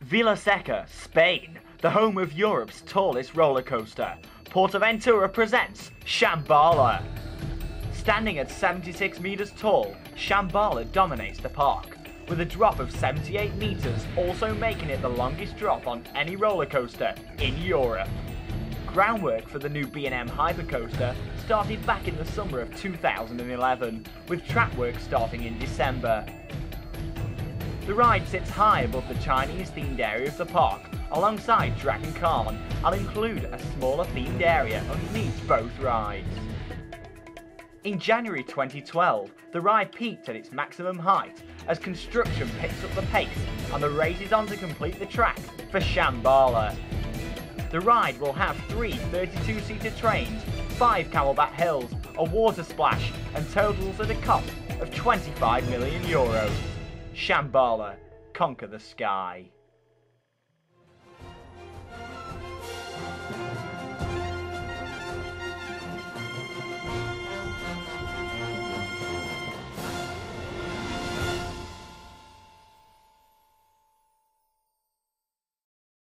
Vilaseca, Spain, the home of Europe's tallest roller coaster, PortAventura presents Shambhala. Standing at 76 meters tall, Shambhala dominates the park, with a drop of 78 meters also making it the longest drop on any roller coaster in Europe. Groundwork for the new B&M hypercoaster started back in the summer of 2011, with track work starting in December. The ride sits high above the Chinese themed area of the park, alongside Dragon Khan, and include a smaller themed area underneath both rides. In January 2012, the ride peaked at its maximum height as construction picks up the pace and the race is on to complete the track for Shambhala. The ride will have 3 32-seater trains, 5 camelback hills, a water splash, and totals at a cost of €25 million. Shambhala, conquer the sky.